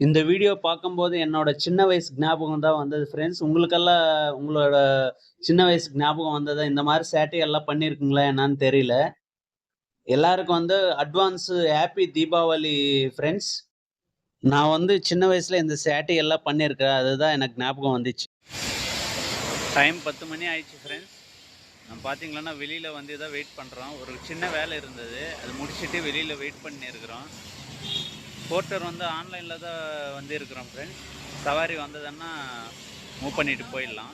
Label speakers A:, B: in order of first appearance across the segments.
A: இந்த வீடியோ பார்க்கும்போது என்னோட சின்ன வயசு ஞாபகம் தான் வந்தது ஃப்ரெண்ட்ஸ். உங்களுக்கெல்லாம் உங்களோட சின்ன வயசு ஞாபகம் வந்ததா? இந்த மாதிரி சேட்டையெல்லாம் பண்ணியிருக்குங்களா என்னன்னு தெரியல. எல்லாருக்கும் அட்வான்ஸ் ஹாப்பி தீபாவளி ஃப்ரெண்ட்ஸ். நான் சின்ன வயசுல இந்த சேட்டையெல்லாம் பண்ணியிருக்கேன். அதுதான் எனக்கு ஞாபகம் வந்துச்சு. டைம் 10 மணி ஆயிடுச்சு ஃப்ரெண்ட்ஸ். நம்ம பார்த்தீங்கன்னா வெளியில் தான் வெயிட் பண்ணுறோம். ஒரு சின்ன வேலை இருந்தது, அது முடிச்சுட்டு வெளியில் வெயிட் பண்ணியிருக்கிறோம். போர்ட்டர் ஆன்லைனில் தான் இருக்கிறோம் ஃப்ரெண்ட்ஸ். சவாரி வந்ததுன்னா மூவ் பண்ணிட்டு போயிடலாம்.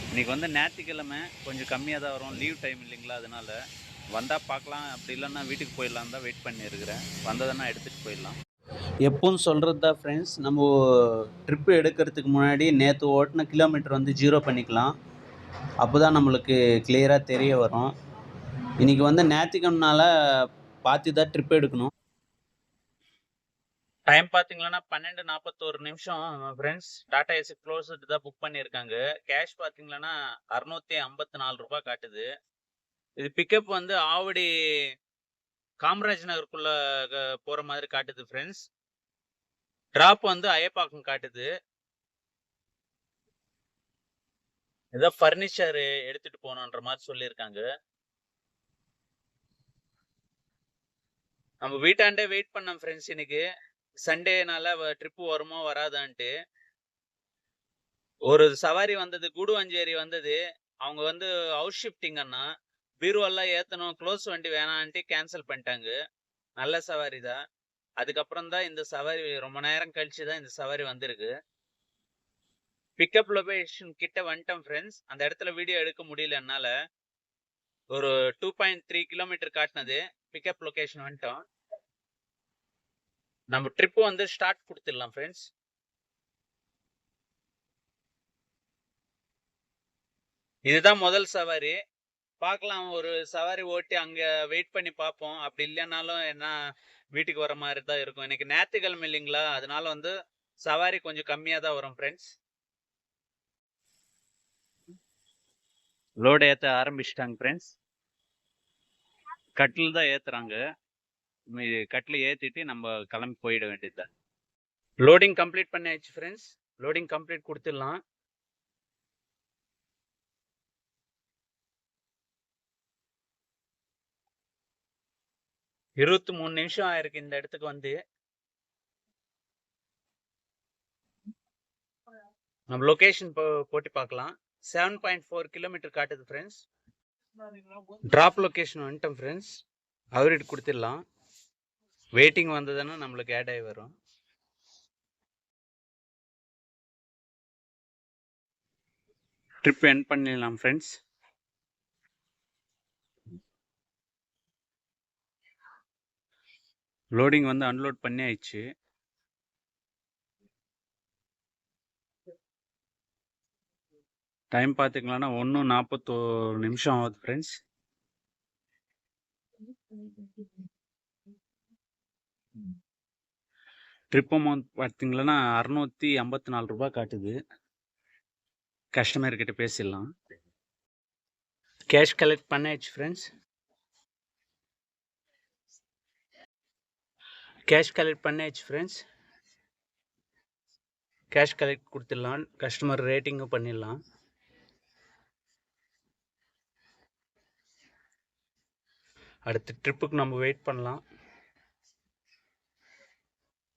A: இன்றைக்கி ஞாயிற்றுக்கிழமை கொஞ்சம் கம்மியாக தான் வரும், லீவ் டைம் இல்லைங்களா, அதனால் வந்தால் பார்க்கலாம், அப்படி இல்லைன்னா வீட்டுக்கு போயிடலாம் தான் வெயிட் பண்ணியிருக்கிறேன். வந்ததுன்னா எடுத்துகிட்டு போயிடலாம். எப்பவும் சொல்கிறது தான் ஃப்ரெண்ட்ஸ், நம்ம ட்ரிப்பு எடுக்கிறதுக்கு முன்னாடி நேற்று ஓட்டின கிலோமீட்டர் ஜீரோ பண்ணிக்கலாம். அப்போ தான் நம்மளுக்கு கிளியராக தெரிய வரும். இன்றைக்கி ஞாயிற்றுக்கிழமைனால பார்த்து தான் ட்ரிப் எடுக்கணும். டைம் பார்த்தீங்கன்னா 12:41 ஃப்ரெண்ட்ஸ். டாடா ஏசி க்ளோஸ்டு தான் புக் பண்ணியிருக்காங்க. கேஷ் பார்த்தீங்கன்னா 654 ரூபாய் காட்டுது. இது பிக்கப் ஆவடி காமராஜ் நகருக்குள்ள போகிற மாதிரி காட்டுது ஃப்ரெண்ட்ஸ். ட்ராப் அயப்பாக்கம் காட்டுது. ஏதோ ஃபர்னிச்சர் எடுத்துட்டு போகணுன்ற மாதிரி சொல்லியிருக்காங்க. நம்ம வீட்டாண்டே வெயிட் பண்ணோம் ஃப்ரெண்ட்ஸ். இன்னைக்கு சண்டேனால ட்ரிப்பு வருமோ வராதான்ட்டு. ஒரு சவாரி வந்தது, கூடுவாஞ்சேரி வந்தது. அவங்க ஹவுஸ் ஷிஃப்டிங் அண்ணா, பீரோவெல்லாம் ஏற்றணும், க்ளோஸ் வண்டி வேணான்ட்டு கேன்சல் பண்ணிட்டாங்க. நல்ல சவாரி தான். அதுக்கப்புறம் தான் இந்த சவாரி, ரொம்ப நேரம் கழிச்சு தான் இந்த சவாரி வந்திருக்கு. பிக்கப் லொகேஷன் கிட்ட வந்துட்டோம் ஃப்ரெண்ட்ஸ். அந்த இடத்துல வீடியோ எடுக்க முடியல என்னால. ஒரு 2.3 கிலோமீட்டர் காட்டினது. பிக்கப் லொகேஷன் வந்துட்டோம். நம்ம ட்ரிப்பு ஸ்டார்ட் கொடுத்துடலாம் ஃப்ரெண்ட்ஸ். இதுதான் முதல் சவாரி. பார்க்கலாம், ஒரு சவாரி ஓட்டி அங்கே வெயிட் பண்ணி பார்ப்போம். அப்படி இல்லைன்னாலும் என்ன, வீட்டுக்கு வர மாதிரி தான் இருக்கும். இன்னைக்கு ஞாயிற்றுக்கிழமை இல்லைங்களா, அதனால சவாரி கொஞ்சம் கம்மியாக தான் வரும் ஃப்ரெண்ட்ஸ். லோடு ஏற்ற ஆரம்பிச்சிட்டாங்க ஃப்ரெண்ட்ஸ். கட்டில் தான் ஏற்றுறாங்க. கட்டில் ஏற்றிட்டு நம்ம கிளம்பி போயிட வேண்டியது தான். லோடிங் கம்ப்ளீட் பண்ணியாச்சு ஃப்ரெண்ட்ஸ். லோடிங் கம்ப்ளீட் கொடுத்துடலாம். இருபத்தி 3 நிமிஷம் ஆயிருக்கு இந்த இடத்துக்கு நம்ம லொகேஷன் போட்டு பார்க்கலாம். 7.4 கிலோமீட்டர் காட்டுது ஃப்ரெண்ட்ஸ். டிராப் லொகேஷன் வந்துட்டோம் ஃப்ரெண்ட்ஸ். அவர்கிட்ட கொடுத்துடலாம். வெயிட்டிங் வந்ததுன்னா நம்மளுக்கு ஆட் ஆகி வரும். ட்ரிப் எண்ட் பண்ணிடலாம் ஃப்ரெண்ட்ஸ். லோடிங் அன்லோட் பண்ணி ஆயிடுச்சு. டைம் பார்த்துக்கலாம்னா 1:41 நிமிஷம் ஆகுது ஃப்ரெண்ட்ஸ். ட்ரிப் அமௌண்ட் பார்த்தீங்கன்னா 654 ரூபாய் காட்டுது. கஸ்டமர் கிட்ட பேசிடலாம். கேஷ் கலெக்ட் பண்ணியாச்சு ஃப்ரெண்ட்ஸ். கேஷ் கலெக்ட் பண்ணியாச்சு ஃப்ரெண்ட்ஸ். கேஷ் கலெக்ட் கொடுத்துடலாம். கஸ்டமர் ரேட்டிங்கும் பண்ணிடலாம். அடுத்த ட்ரிப்புக்கு நம்ம வெயிட் பண்ணலாம்.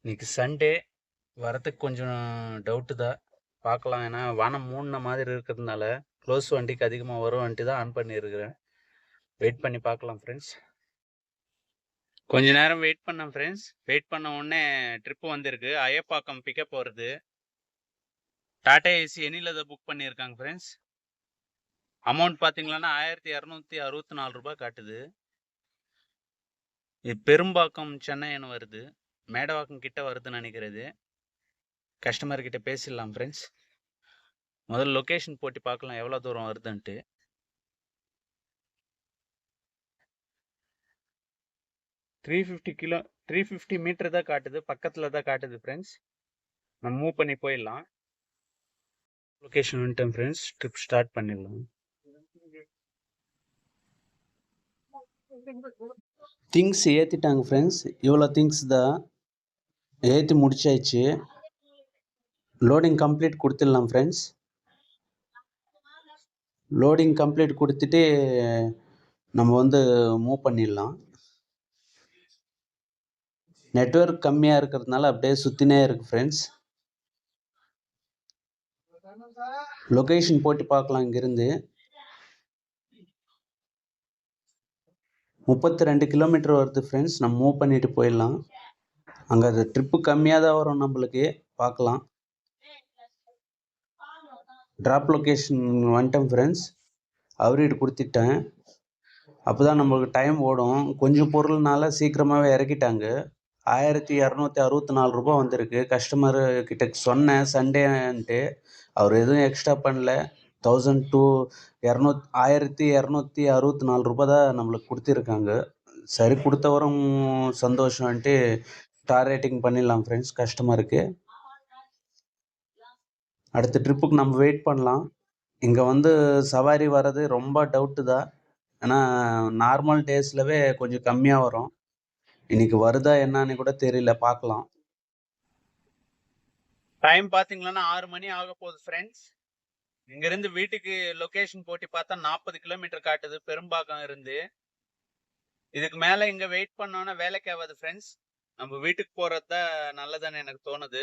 A: இன்னைக்கு சண்டே, வரத்துக்கு கொஞ்சம் டவுட்டு தான். பார்க்கலாம், ஏன்னா வானம் மூடின மாதிரி இருக்கிறதுனால க்ளோஸ் வண்டிக்கு அதிகமாக வரும் வண்டி தான் ஆன் பண்ணியிருக்கிறேன். வெயிட் பண்ணி பார்க்கலாம் ஃப்ரெண்ட்ஸ். கொஞ்ச நேரம் வெயிட் பண்ணேன் ஃப்ரெண்ட்ஸ். வெயிட் பண்ண உடனே ட்ரிப்பு வந்திருக்கு. அயப்பாக்கம் பிக்கப் வருது. டாடா ஏசி எனியில் தான் புக் பண்ணியிருக்காங்க ஃப்ரெண்ட்ஸ். அமௌண்ட் பார்த்தீங்கன்னா 1264 ரூபாய் காட்டுது. இது பெரும்பாக்கம் சென்னைன்னு வருது. மேடவாக்கம் கிட்ட வருதுன்னு நினைக்கிறது. கஸ்டமர் கிட்ட பேசிடலாம் ஃப்ரெண்ட்ஸ். முதல்ல லொக்கேஷன் போட்டு பார்க்கலாம் எவ்வளோ தூரம் வருதுன்ட்டு. த்ரீ ஃபிஃப்டி மீட்டர் தான் காட்டுது. பக்கத்தில் தான் காட்டுது ஃப்ரெண்ட்ஸ். நம்ம மூவ் பண்ணி போயிடலாம். லொக்கேஷன் வந்துட்டேன் ஃப்ரெண்ட்ஸ். ட்ரிப் ஸ்டார்ட் பண்ணிடலாம். திங்ஸ் ஏற்றிட்டாங்க ஃப்ரெண்ட்ஸ். இவ்வளோ திங்ஸ் தான். ஏற்றி முடிச்சாச்சு. லோடிங் கம்ப்ளீட் கொடுத்துடலாம் ஃப்ரெண்ட்ஸ். லோடிங் கம்ப்ளீட் கொடுத்துட்டு நம்ம வந்து மூவ் பண்ணிடலாம். நெட்வொர்க் கம்மியாக இருக்கிறதுனால அப்படியே சுற்றினே இருக்குது ஃப்ரெண்ட்ஸ். லொக்கேஷன் போட்டு பார்க்கலாம். இங்கேருந்து 32 கிலோமீட்டர் வருது ஃப்ரெண்ட்ஸ். நம்ம மூவ் பண்ணிட்டு போயிடலாம். அங்கே அது ட்ரிப்பு கம்மியாக தான் வரும் நம்மளுக்கு. பார்க்கலாம். ட்ராப் லொக்கேஷன் வந்துட்டேன் ஃப்ரெண்ட்ஸ். அவர்கிட்ட கொடுத்துட்டேன். அப்போ தான் நம்மளுக்கு டைம் ஓடும். கொஞ்சம் பொருள்னால சீக்கிரமாகவே இறக்கிட்டாங்க. 1264 ரூபா வந்திருக்கு. கஸ்டமரு கிட்ட சொன்னேன் சண்டேன்ட்டு. அவர் எதுவும் எக்ஸ்ட்ரா பண்ணல. 1264 ரூபா தான் நம்மளுக்கு கொடுத்துருக்காங்க. சரி, கொடுத்தவரும் சந்தோஷம்ன்ட்டு ஸ்டார் ரேட்டிங் பண்ணிடலாம் ஃப்ரெண்ட்ஸ் கஸ்டமருக்கு. அடுத்த ட்ரிப்புக்கு நம்ம வெயிட் பண்ணலாம். இங்கே வந்து சவாரி வர்றது ரொம்ப டவுட்டு தான். ஏன்னா நார்மல் டேஸ்லவே கொஞ்சம் கம்மியாக வரும். இன்னைக்கு வருதா என்னன்னு கூட தெரியல. பார்க்கலாம். டைம் பார்த்தீங்கன்னா 6 மணி ஆக போகுது ஃப்ரெண்ட்ஸ். இங்கேருந்து வீட்டுக்கு லொக்கேஷன் போட்டு பார்த்தா 40 கிலோமீட்டர் காட்டுது பெரும்பாக்கம் இருந்து. இதுக்கு மேலே இங்கே வெயிட் பண்ணோன்னா வேலைக்கு ஆகாது ஃப்ரெண்ட்ஸ். நம்ம வீட்டுக்கு போகிறது தான் நல்லதானே எனக்கு தோணுது.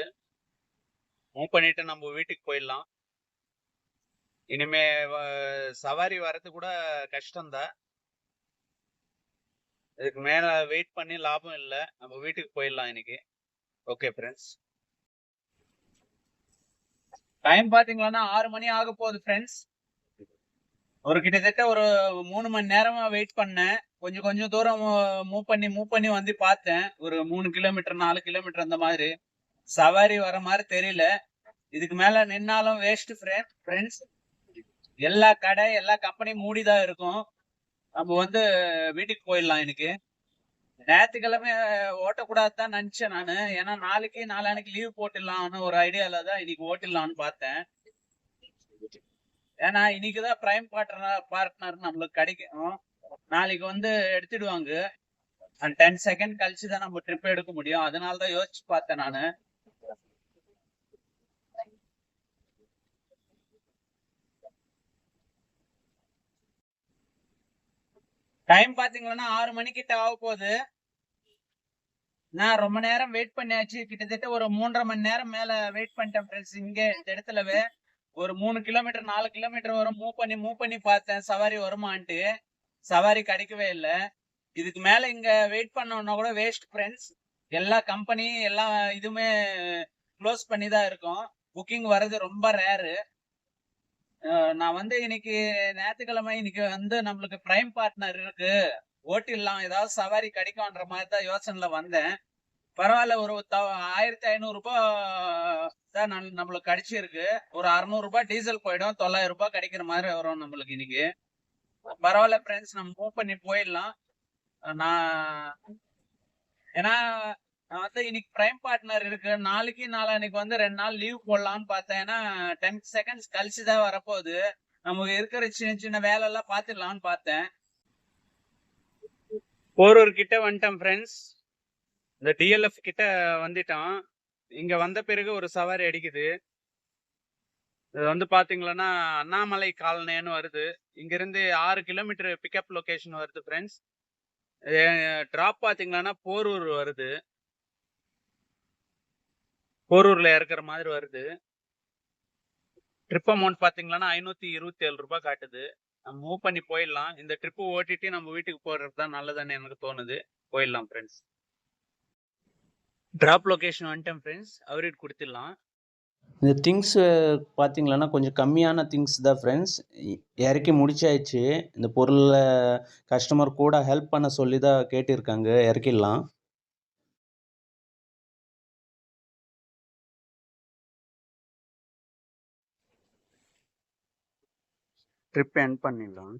A: மூவ் பண்ணிட்டு நம்ம வீட்டுக்கு போயிடலாம். இனிமே சவாரி வர்றது கூட கஷ்டம்தான். இதுக்கு மேல வெயிட் பண்ணி லாபம் இல்லை. நம்ம வீட்டுக்கு போயிடலாம் இன்னைக்கு. Okay friends. டைம் பாத்தீங்கன்னா 6 மணி ஆக போகுது ஃப்ரெண்ட்ஸ். கிட்டத்தட்ட ஒரு 3 மணி நேரமா வெயிட் பண்ணேன். கொஞ்சம் தூரம் மூவ் பண்ணி வந்து பார்த்தேன். ஒரு 3 கிலோமீட்டர் 4 கிலோமீட்டர் அந்த மாதிரி சவாரி வர மாதிரி தெரியல. இதுக்கு மேல நின்னாலும் வேஸ்ட் ஃப்ரெண்ட்ஸ். எல்லா கடை எல்லா கம்பெனி மூடிதான் இருக்கும். நம்ம வந்து வீட்டுக்கு போயிடலாம். எனக்கு ஞாயிற்றுக்கிழமை ஓட்டக்கூடாதுதான் நினைச்சேன் நானு. ஏன்னா நாளைக்கு லீவ் போட்டுடலாம்னு ஒரு ஐடியால தான் இன்னைக்கு ஓட்டிடலாம்னு பார்த்தேன். ஏன்னா இன்னைக்குதான் பிரைம் பார்ட்னர் நம்மளுக்கு கிடைக்கும். நாளைக்கு வந்து எடுத்துடுவாங்க. 10 செகண்ட் கழிச்சு தான் நம்ம ட்ரிப் எடுக்க முடியும். அதனாலதான் யோசிச்சு பார்த்தேன் நானு. டைம் பாத்தீங்கன்னா 6 மணிக்கிட்ட ஆக போகுது. நான் ரொம்ப நேரம் வெயிட் பண்ணியாச்சு. கிட்டத்தட்ட ஒரு 3.5 மணி நேரம் மேல வெயிட் பண்ணிட்டேன் ஃப்ரெண்ட்ஸ். இங்க இந்த இடத்துலவே ஒரு 3 கிலோமீட்டர் 4 கிலோமீட்டர் வரும் மூவ் பண்ணி பார்த்தேன் சவாரி வருமான்ட்டு. சவாரி கிடைக்கவே இல்லை. இதுக்கு மேல இங்க வெயிட் பண்ணோம்னா கூட வேஸ்ட் ஃப்ரெண்ட்ஸ். எல்லா கம்பெனி எல்லா இதுவுமே க்ளோஸ் பண்ணி தான் இருக்கும். புக்கிங் வர்றது ரொம்ப ரேரு. நான் வந்து இன்னைக்கு ஞாயிற்றுக்கிழமை இன்னைக்கு வந்து நம்மளுக்கு பிரைம் பார்ட்னர் இருக்கு, ஓட்டிடலாம், ஏதாவது சவாரி கிடைக்கும்ன்ற மாதிரி தான் யோசனைல வந்தேன். பரவாயில்ல, ஒரு 1500 ரூபாய் தான் நம்மளுக்கு கிடைச்சிருக்கு. ஒரு 600 ரூபாய் டீசல் போயிடும். 900 ரூபாய் கிடைக்கிற மாதிரி வரும் நம்மளுக்கு இன்னைக்கு. பரவாயில்ல ஃப்ரெண்ட்ஸ், நம்ம மூவ் பண்ணி போயிடலாம். நான் ஏன்னா நான் வந்து இன்னைக்கு பிரைம் பார்ட்னர் இருக்கு. நாளைக்கு வந்து 2 நாள் லீவ் போடலாம்னு பார்த்தேன். ஏன்னா 10 செகண்ட்ஸ் கழிச்சுதான் வரப்போகுது. நமக்கு இருக்கிற சின்ன வேலை எல்லாம் பாத்துடலாம்னு பார்த்தேன். போரூர் கிட்ட வந்துட்டேன் ஃப்ரெண்ட்ஸ். இந்த டிஎல்எஃப் கிட்ட வந்துட்டோம். இங்க வந்த பிறகு ஒரு சவாரி அடிக்குது. இது வந்து பாத்தீங்கன்னா அண்ணாமலை காலனின்னு வருது. இங்க இருந்து 6 கிலோமீட்டர் பிக்கப் லொகேஷன் வருது ஃப்ரெண்ட்ஸ். டிராப் பாத்தீங்கன்னா போரூர் வருது. போரூர்ல இறக்குற மாதிரி வருது. ட்ரிப் அமௌண்ட் பாத்தீங்கன்னா 527 ரூபாய் காட்டுது. நம்ம மூவ் பண்ணி போயிடலாம். இந்த ட்ரிப்பு ஓட்டிட்டு நம்ம வீட்டுக்கு போறது தான் நல்லதுன்னு எனக்கு தோணுது. போயிடலாம் ஃப்ரெண்ட்ஸ். டிராப் லொகேஷன் வந்துட்டேன் ஃப்ரெண்ட்ஸ். அவர்கிட்ட கொடுத்துடலாம். இந்த திங்ஸ் பார்த்தீங்களன்னா கொஞ்சம் கம்மியான திங்ஸ் தான் ஃப்ரெண்ட்ஸ். இறக்கி முடிச்சாச்சு. இந்த பொருளை கஸ்டமர் கூட ஹெல்ப் பண்ண சொல்லி தான் கேட்டிருக்காங்க. இறக்கிடலாம். ட்ரிப் எண்ட் பண்ணிடலாம்.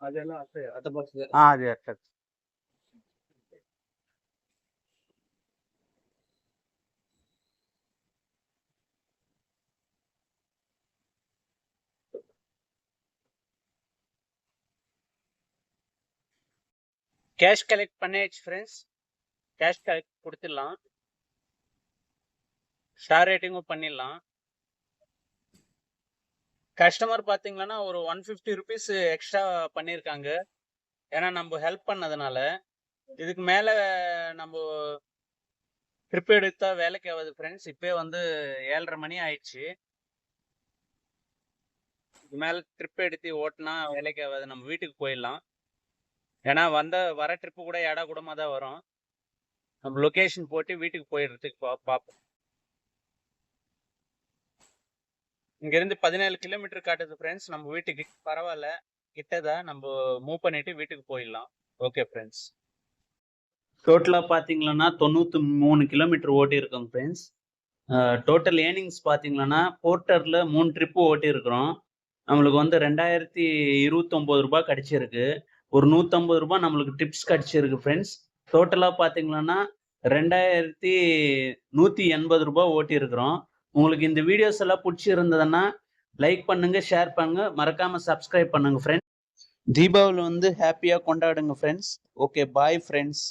A: அதெல்லாம் அது கேஷ் கலெக்ட் பண்ணியாச்சு ஃப்ரெண்ட்ஸ். கேஷ் கொடுத்துடலாம். ஸ்டார் ரேட்டிங்கும் பண்ணிடலாம். கஸ்டமர் பார்த்தீங்கன்னா ஒரு 150 ருபீஸ் எக்ஸ்ட்ரா பண்ணியிருக்காங்க. ஏன்னா நம்ம ஹெல்ப் பண்ணதுனால. இதுக்கு மேல நம்ம ட்ரிப் எடுத்தா வேலைக்கு ஆகாது ஃப்ரெண்ட்ஸ். இப்பயே வந்து 7:30 மணி ஆயிடுச்சு. இதுக்கு மேல ட்ரிப் எடுத்து ஓட்டினா வேலைக்கு ஆகாது. நம்ம வீட்டுக்கு போயிடலாம். ஏன்னா வர ட்ரிப்பு கூட ஏடா கூடமா தான் வரும். நம்ம லொகேஷன் போட்டு வீட்டுக்கு போயிடுறதுக்கு பார்ப்போம். இங்கிருந்து 17 கிலோமீட்டர் காட்டுது ஃப்ரெண்ட்ஸ். நம்ம வீட்டுக்கு பரவாயில்ல, கிட்டதான். நம்ம மூவ் பண்ணிட்டு வீட்டுக்கு போயிடலாம். Okay friends. டோட்டலா பாத்தீங்கன்னா 93 கிலோமீட்டர் ஓட்டி இருக்கோம் ஃப்ரெண்ட்ஸ். டோட்டல் ஏர்னிங்ஸ் பாத்தீங்கன்னா போர்ட்டர்ல 3 ட்ரிப்பு ஓட்டி இருக்கிறோம். நம்மளுக்கு வந்து 2029 ரூபாய் கிடைச்சிருக்கு. ஒரு 150 ரூபாய் நம்மளுக்கு டிப்ஸ் கிடைச்சிருக்கு ஃப்ரெண்ட்ஸ். டோட்டலா பாத்தீங்கன்னா 2180 ரூபாய் ஓட்டி இருக்கிறோம். உங்களுக்கு இந்த வீடியோஸ் எல்லாம் பிடிச்சிருந்ததுன்னா லைக் பண்ணுங்க, ஷேர் பண்ணுங்க, மறக்காம சப்ஸ்கிரைப் பண்ணுங்க ஃப்ரெண்ட்ஸ். தீபாவளி வந்து ஹாப்பியா கொண்டாடுங்க ஃப்ரெண்ட்ஸ். Okay, bye friends.